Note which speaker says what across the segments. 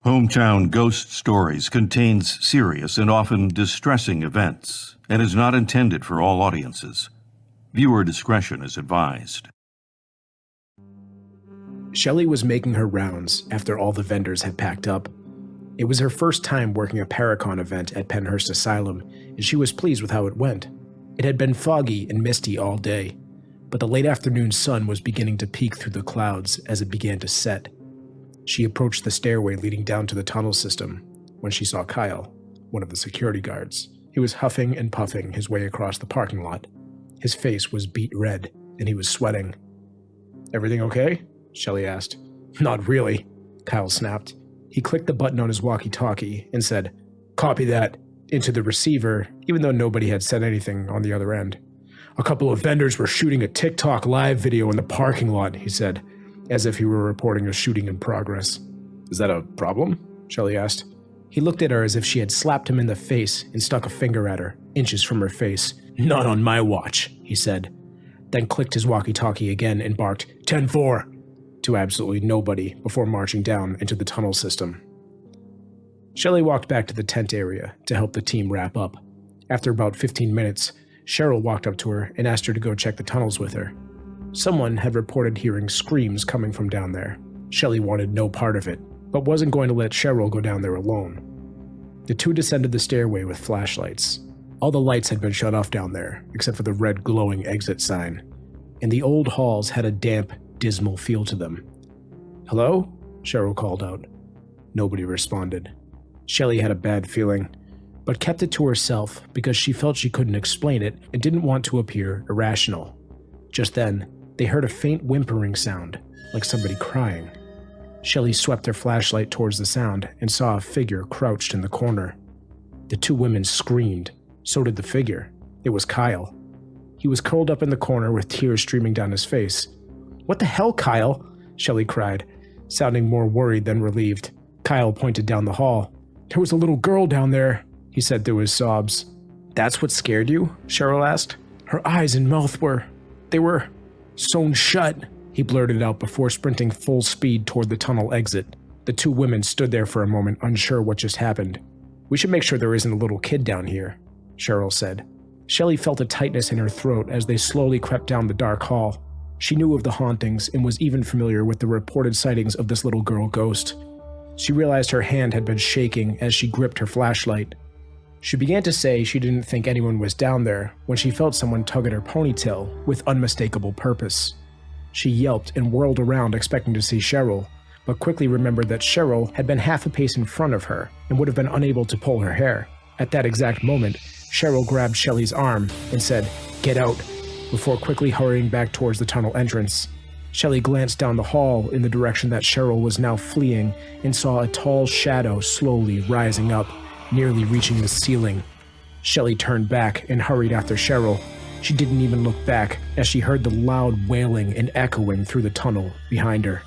Speaker 1: Hometown Ghost Stories contains serious and often distressing events and is not intended for all audiences. Viewer discretion is advised.
Speaker 2: Shelley was making her rounds after all the vendors had packed up. It was her first time working a Paracon event at Penhurst Asylum, and she was pleased with how it went. It had been foggy and misty all day, but the late afternoon sun was beginning to peek through the clouds as it began to set. She approached the stairway leading down to the tunnel system when she saw Kyle, one of the security guards. He was huffing and puffing his way across the parking lot. His face was beet red, and he was sweating. "Everything okay?" Shelley asked. "Not really," Kyle snapped. He clicked the button on his walkie-talkie and said, "Copy that," into the receiver, even though nobody had said anything on the other end. "A couple of vendors were shooting a TikTok live video in the parking lot," he said, as if he were reporting a shooting in progress. "Is that a problem?" Shelley asked. He looked at her as if she had slapped him in the face and stuck a finger at her, inches from her face. "Not on my watch," he said, then clicked his walkie-talkie again and barked, 10-4, to absolutely nobody before marching down into the tunnel system. Shelley walked back to the tent area to help the team wrap up. After about 15 minutes, Cheryl walked up to her and asked her to go check the tunnels with her. Someone had reported hearing screams coming from down there. Shelley wanted no part of it, but wasn't going to let Cheryl go down there alone. The two descended the stairway with flashlights. All the lights had been shut off down there, except for the red glowing exit sign, and the old halls had a damp, dismal feel to them. "Hello?" Cheryl called out. Nobody responded. Shelley had a bad feeling, but kept it to herself because she felt she couldn't explain it and didn't want to appear irrational. Just then, they heard a faint whimpering sound, like somebody crying. Shelley swept her flashlight towards the sound and saw a figure crouched in the corner. The two women screamed. So did the figure. It was Kyle. He was curled up in the corner with tears streaming down his face. "What the hell, Kyle?" Shelley cried, sounding more worried than relieved. Kyle pointed down the hall. "There was a little girl down there," he said through his sobs. "That's what scared you?" Cheryl asked. "Her eyes and mouth they were sewn shut," he blurted out before sprinting full speed toward the tunnel exit. The two women stood there for a moment, unsure what just happened. "We should make sure there isn't a little kid down here," Cheryl said. Shelley felt a tightness in her throat as they slowly crept down the dark hall. She knew of the hauntings and was even familiar with the reported sightings of this little girl ghost. She realized her hand had been shaking as she gripped her flashlight. She began to say she didn't think anyone was down there when she felt someone tug at her ponytail with unmistakable purpose. She yelped and whirled around expecting to see Cheryl, but quickly remembered that Cheryl had been half a pace in front of her and would have been unable to pull her hair. At that exact moment, Cheryl grabbed Shelley's arm and said, "Get out," before quickly hurrying back towards the tunnel entrance. Shelley glanced down the hall in the direction that Cheryl was now fleeing and saw a tall shadow slowly rising up, nearly reaching the ceiling. Shelley turned back and hurried after Cheryl. She didn't even look back as she heard the loud wailing and echoing through the tunnel behind her.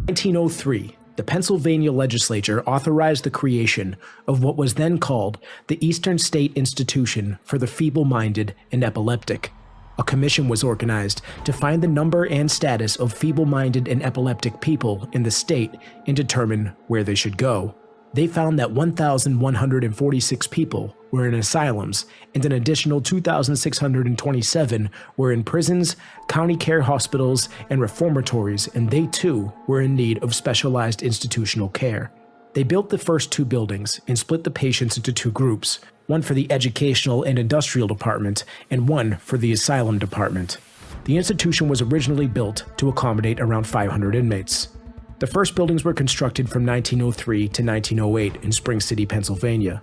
Speaker 2: 1903, the Pennsylvania legislature authorized the creation of what was then called the Eastern State Institution for the Feeble-Minded and Epileptic. A commission was organized to find the number and status of feeble-minded and epileptic people in the state and determine where they should go. They found that 1,146 people were in asylums and an additional 2,627 were in prisons, county care hospitals, and reformatories, and they too were in need of specialized institutional care. They built the first two buildings and split the patients into two groups, one for the educational and industrial department and one for the asylum department. The institution was originally built to accommodate around 500 inmates. The first buildings were constructed from 1903 to 1908 in Spring City, Pennsylvania.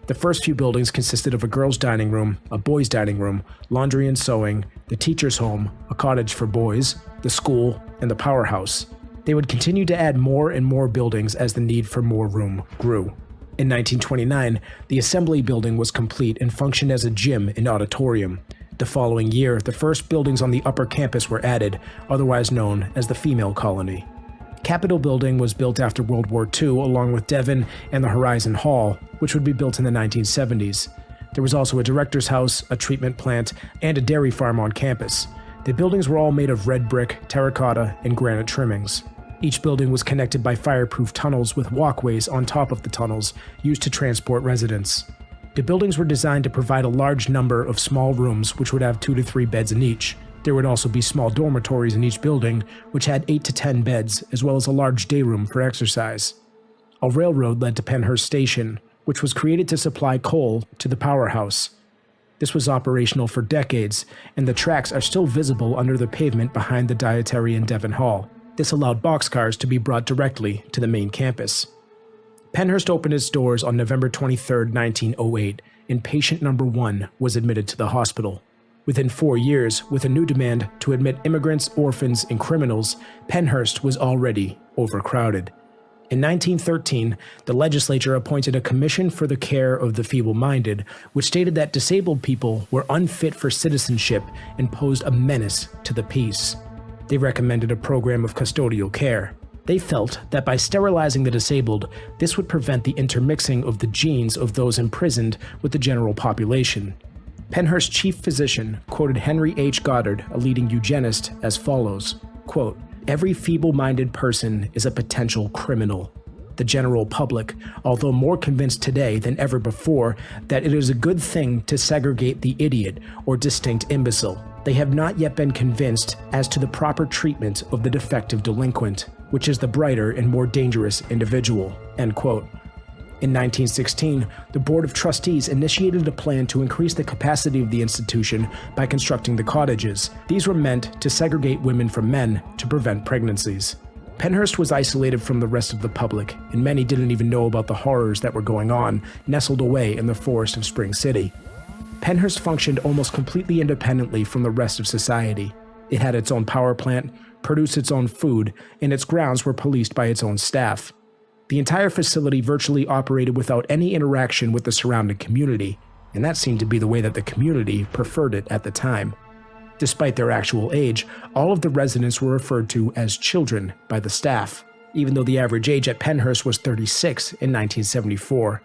Speaker 2: The first few buildings consisted of a girls' dining room, a boys' dining room, laundry and sewing, the teacher's home, a cottage for boys, the school, and the powerhouse. They would continue to add more and more buildings as the need for more room grew. In 1929, the assembly building was complete and functioned as a gym and auditorium. The following year, the first buildings on the upper campus were added, otherwise known as the female colony. Capitol Building was built after World War II along with Devon and the Horizon Hall, which would be built in the 1970s. There was also a director's house, a treatment plant, and a dairy farm on campus. The buildings were all made of red brick, terracotta, and granite trimmings. Each building was connected by fireproof tunnels with walkways on top of the tunnels used to transport residents. The buildings were designed to provide a large number of small rooms which would have 2 to 3 beds in each. There would also be small dormitories in each building which had 8 to 10 beds, as well as a large day room for exercise. A railroad led to Pennhurst Station, which was created to supply coal to the powerhouse. This was operational for decades, and the tracks are still visible under the pavement behind the Dietary in Devon Hall. This allowed boxcars to be brought directly to the main campus. Pennhurst opened its doors on November 23, 1908, and patient number 1 was admitted to the hospital. Within 4 years, with a new demand to admit immigrants, orphans, and criminals, Pennhurst was already overcrowded. In 1913, the legislature appointed a commission for the care of the feeble-minded, which stated that disabled people were unfit for citizenship and posed a menace to the peace. They recommended a program of custodial care. They felt that by sterilizing the disabled, this would prevent the intermixing of the genes of those imprisoned with the general population. Pennhurst's chief physician quoted Henry H. Goddard, a leading eugenist, as follows, quote, "Every feeble-minded person is a potential criminal. The general public, although more convinced today than ever before that it is a good thing to segregate the idiot or distinct imbecile, they have not yet been convinced as to the proper treatment of the defective delinquent, which is the brighter and more dangerous individual." End quote. In 1916, the Board of Trustees initiated a plan to increase the capacity of the institution by constructing the cottages. These were meant to segregate women from men to prevent pregnancies. Pennhurst was isolated from the rest of the public, and many didn't even know about the horrors that were going on, nestled away in the forest of Spring City. Pennhurst functioned almost completely independently from the rest of society. It had its own power plant, produced its own food, and its grounds were policed by its own staff. The entire facility virtually operated without any interaction with the surrounding community, and that seemed to be the way that the community preferred it at the time. Despite their actual age, all of the residents were referred to as children by the staff, even though the average age at Pennhurst was 36 in 1974.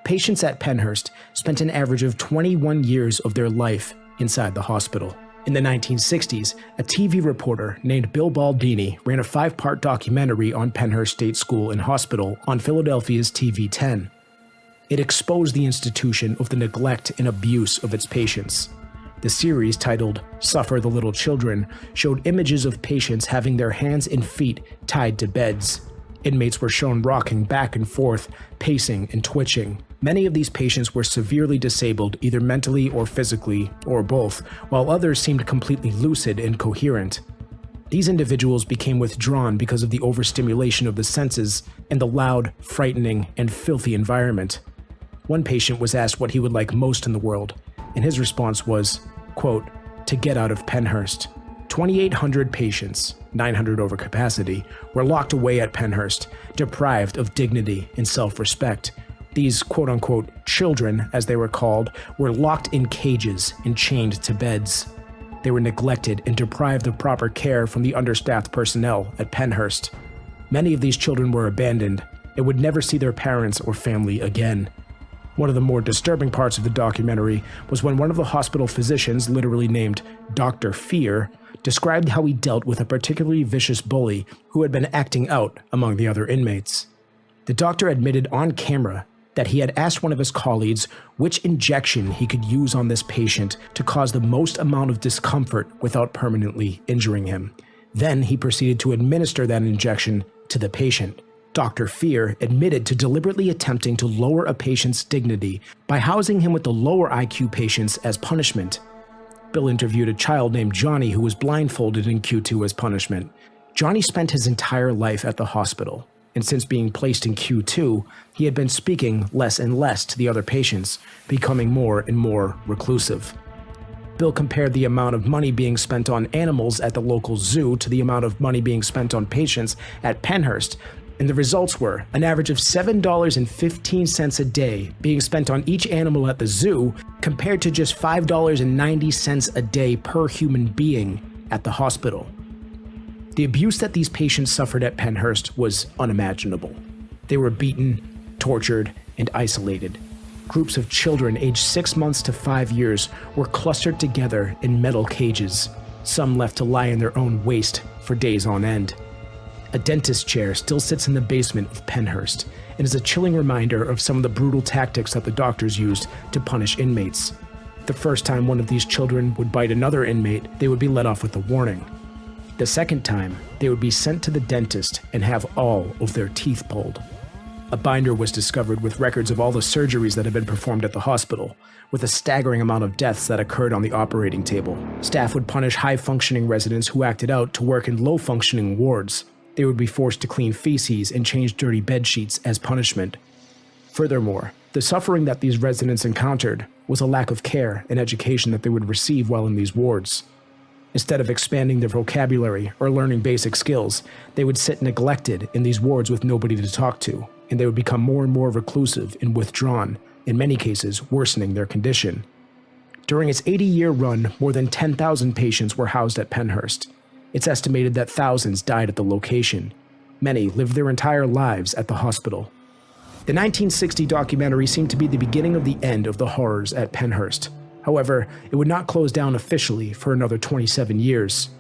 Speaker 2: Patients at Pennhurst spent an average of 21 years of their life inside the hospital. In the 1960s, a TV reporter named Bill Baldini ran a 5-part documentary on Pennhurst State School and Hospital on Philadelphia's TV 10. It exposed the institution of the neglect and abuse of its patients. The series, titled "Suffer the Little Children," showed images of patients having their hands and feet tied to beds. Inmates were shown rocking back and forth, pacing and twitching. Many of these patients were severely disabled, either mentally or physically, or both, while others seemed completely lucid and coherent. These individuals became withdrawn because of the overstimulation of the senses and the loud, frightening, and filthy environment. One patient was asked what he would like most in the world, and his response was, quote, "To get out of Pennhurst." 2,800 patients, 900 over capacity, were locked away at Pennhurst, deprived of dignity and self-respect. These quote-unquote children, as they were called, were locked in cages and chained to beds. They were neglected and deprived of proper care from the understaffed personnel at Pennhurst. Many of these children were abandoned and would never see their parents or family again. One of the more disturbing parts of the documentary was when one of the hospital physicians, literally named Dr. Fear, described how he dealt with a particularly vicious bully who had been acting out among the other inmates. The doctor admitted on camera that he had asked one of his colleagues which injection he could use on this patient to cause the most amount of discomfort without permanently injuring him. Then he proceeded to administer that injection to the patient. Dr. Fear admitted to deliberately attempting to lower a patient's dignity by housing him with the lower IQ patients as punishment. Bill interviewed a child named Johnny who was blindfolded in Q2 as punishment. Johnny spent his entire life at the hospital, and since being placed in Q2, he had been speaking less and less to the other patients, becoming more and more reclusive. Bill compared the amount of money being spent on animals at the local zoo to the amount of money being spent on patients at Pennhurst, and the results were an average of $7.15 a day being spent on each animal at the zoo compared to just $5.90 a day per human being at the hospital. The abuse that these patients suffered at Pennhurst was unimaginable. They were beaten, tortured, and isolated. Groups of children aged 6 months to 5 years were clustered together in metal cages, some left to lie in their own waste for days on end. A dentist chair still sits in the basement of Pennhurst and is a chilling reminder of some of the brutal tactics that the doctors used to punish inmates. The first time one of these children would bite another inmate, they would be let off with a warning. The second time, they would be sent to the dentist and have all of their teeth pulled. A binder was discovered with records of all the surgeries that had been performed at the hospital, with a staggering amount of deaths that occurred on the operating table. Staff would punish high-functioning residents who acted out to work in low-functioning wards. They would be forced to clean feces and change dirty bed sheets as punishment. Furthermore, the suffering that these residents encountered was a lack of care and education that they would receive while in these wards. Instead of expanding their vocabulary or learning basic skills, they would sit neglected in these wards with nobody to talk to, and they would become more and more reclusive and withdrawn, in many cases worsening their condition. During its 80-year run, more than 10,000 patients were housed at Pennhurst. It's estimated that thousands died at the location. Many lived their entire lives at the hospital. The 1960 documentary seemed to be the beginning of the end of the horrors at Pennhurst. However, it would not close down officially for another 27 years.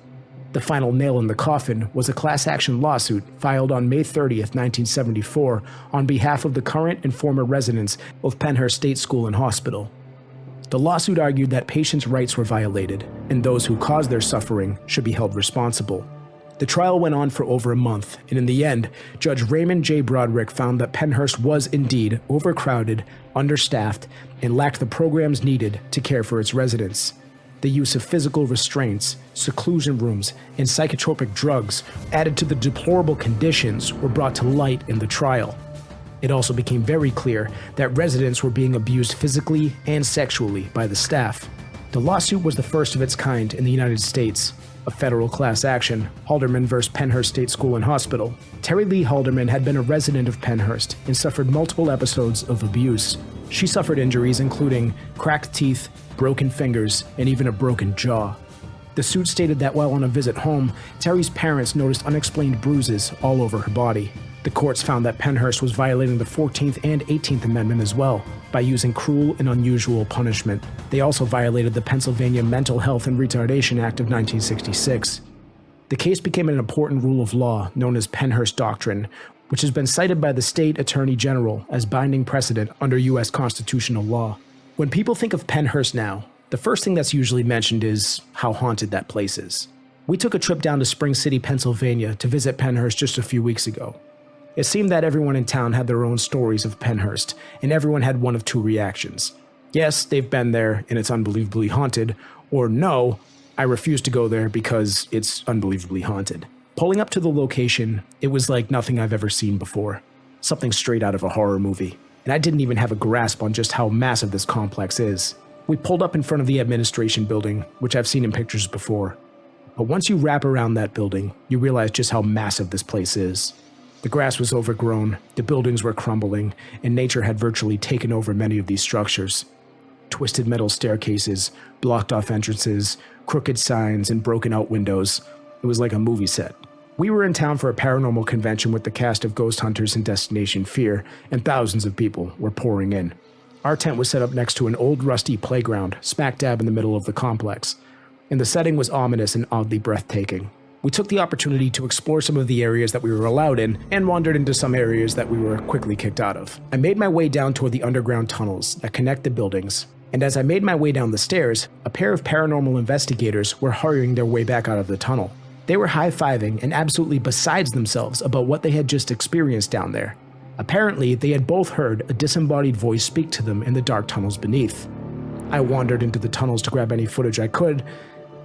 Speaker 2: The final nail in the coffin was a class action lawsuit filed on May 30th, 1974, on behalf of the current and former residents of Pennhurst State School and Hospital. The lawsuit argued that patients' rights were violated, and those who caused their suffering should be held responsible. The trial went on for over a month, and in the end, Judge Raymond J. Broderick found that Pennhurst was indeed overcrowded, understaffed, and lacked the programs needed to care for its residents. The use of physical restraints, seclusion rooms, and psychotropic drugs added to the deplorable conditions were brought to light in the trial. It also became very clear that residents were being abused physically and sexually by the staff. The lawsuit was the first of its kind in the United States. A federal class action, Halderman v. Pennhurst State School and Hospital. Terry Lee Halderman had been a resident of Pennhurst and suffered multiple episodes of abuse. She suffered injuries including cracked teeth, broken fingers, and even a broken jaw. The suit stated that while on a visit home, Terry's parents noticed unexplained bruises all over her body. The courts found that Pennhurst was violating the 14th and 18th Amendment as well, by using cruel and unusual punishment. They also violated the Pennsylvania Mental Health and Retardation Act of 1966. The case became an important rule of law known as Pennhurst Doctrine, which has been cited by the state attorney general as binding precedent under U.S. constitutional law. When people think of Pennhurst now, the first thing that's usually mentioned is how haunted that place is. We took a trip down to Spring City, Pennsylvania to visit Pennhurst just a few weeks ago. It seemed that everyone in town had their own stories of Pennhurst, and everyone had one of two reactions. Yes, they've been there and it's unbelievably haunted, or no, I refuse to go there because it's unbelievably haunted. Pulling up to the location, it was like nothing I've ever seen before. Something straight out of a horror movie. And I didn't even have a grasp on just how massive this complex is. We pulled up in front of the administration building, which I've seen in pictures before. But once you wrap around that building, you realize just how massive this place is. The grass was overgrown, the buildings were crumbling, and nature had virtually taken over many of these structures. Twisted metal staircases, blocked-off entrances, crooked signs, and broken-out windows. It was like a movie set. We were in town for a paranormal convention with the cast of Ghost Hunters and Destination Fear, and thousands of people were pouring in. Our tent was set up next to an old rusty playground, smack dab in the middle of the complex, and the setting was ominous and oddly breathtaking. We took the opportunity to explore some of the areas that we were allowed in and wandered into some areas that we were quickly kicked out of. I made my way down toward the underground tunnels that connect the buildings, and as I made my way down the stairs, a pair of paranormal investigators were hurrying their way back out of the tunnel. They were high-fiving and absolutely besides themselves about what they had just experienced down there. Apparently, they had both heard a disembodied voice speak to them in the dark tunnels beneath. I wandered into the tunnels to grab any footage I could,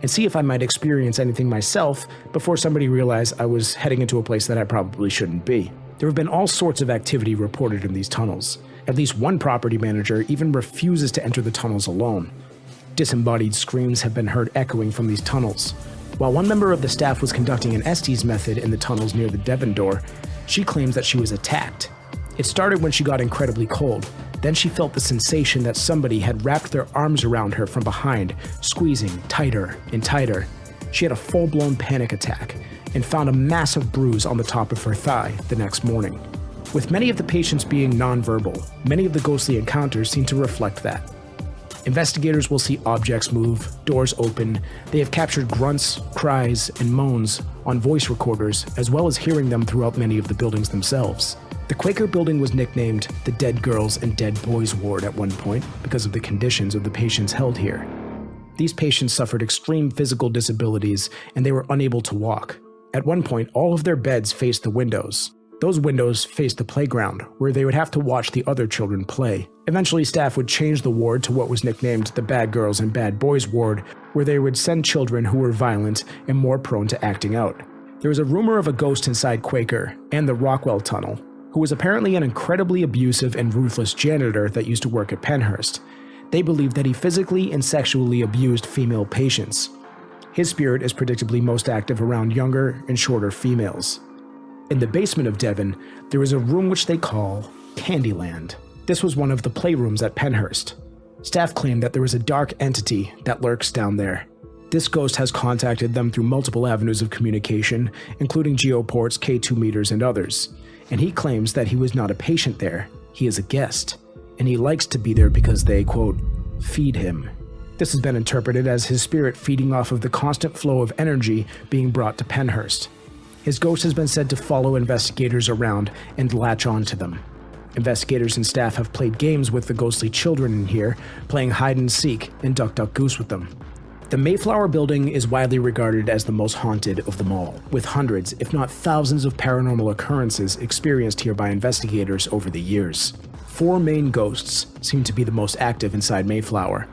Speaker 2: and see if I might experience anything myself before somebody realized I was heading into a place that I probably shouldn't be. There have been all sorts of activity reported in these tunnels. At least one property manager even refuses to enter the tunnels alone. Disembodied screams have been heard echoing from these tunnels. While one member of the staff was conducting an Estes method in the tunnels near the Devon door, she claims that she was attacked. It started when she got incredibly cold. Then she felt the sensation that somebody had wrapped their arms around her from behind, squeezing tighter and tighter. She had a full-blown panic attack and found a massive bruise on the top of her thigh the next morning. With many of the patients being nonverbal, many of the ghostly encounters seem to reflect that. Investigators will see objects move, doors open. They have captured grunts, cries, and moans on voice recorders, as well as hearing them throughout many of the buildings themselves. The Quaker building was nicknamed the Dead Girls and Dead Boys Ward at one point because of the conditions of the patients held here. These patients suffered extreme physical disabilities and they were unable to walk. At one point, all of their beds faced the windows. Those windows faced the playground, where they would have to watch the other children play. Eventually, staff would change the ward to what was nicknamed the Bad Girls and Bad Boys Ward, where they would send children who were violent and more prone to acting out. There was a rumor of a ghost inside Quaker and the Rockwell Tunnel, who was apparently an incredibly abusive and ruthless janitor that used to work at Penhurst. They believed that he physically and sexually abused female patients. His spirit is predictably most active around younger and shorter females. In the basement of Devon, there is a room which they call Candyland. This was one of the playrooms at Penhurst. Staff claim that there is a dark entity that lurks down there. This ghost has contacted them through multiple avenues of communication, including geoports, K2 meters, and others. And he claims that he was not a patient there, he is a guest. And he likes to be there because they, quote, feed him. This has been interpreted as his spirit feeding off of the constant flow of energy being brought to Penhurst. His ghost has been said to follow investigators around and latch on to them. Investigators and staff have played games with the ghostly children in here, playing hide and seek and duck duck goose with them. The Mayflower building is widely regarded as the most haunted of them all, with hundreds, if not thousands of paranormal occurrences experienced here by investigators over the years. 4 main ghosts seem to be the most active inside Mayflower.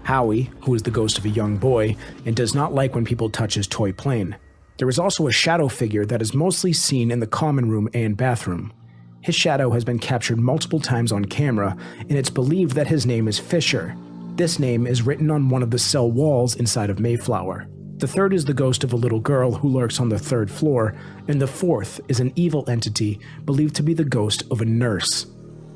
Speaker 2: Howie, who is the ghost of a young boy and does not like when people touch his toy plane. There is also a shadow figure that is mostly seen in the common room and bathroom. His shadow has been captured multiple times on camera, and it's believed that his name is Fisher. This name is written on one of the cell walls inside of Mayflower. The third is the ghost of a little girl who lurks on the 3rd floor, and the 4th is an evil entity believed to be the ghost of a nurse.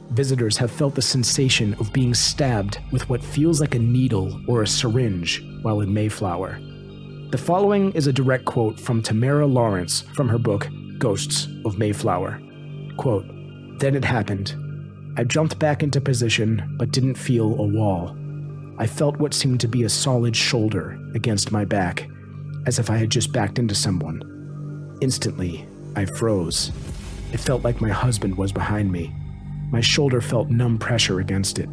Speaker 2: Visitors have felt the sensation of being stabbed with what feels like a needle or a syringe while in Mayflower. The following is a direct quote from Tamara Lawrence from her book, Ghosts of Mayflower. Quote, "Then it happened. I jumped back into position, but didn't feel a wall. I felt what seemed to be a solid shoulder against my back, as if I had just backed into someone. Instantly, I froze. It felt like my husband was behind me. My shoulder felt numb pressure against it.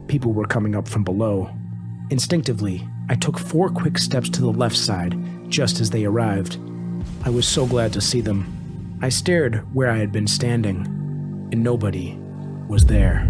Speaker 2: People were coming up from below. Instinctively, I took 4 quick steps to the left side, just as they arrived. I was so glad to see them. I stared where I had been standing, and nobody was there."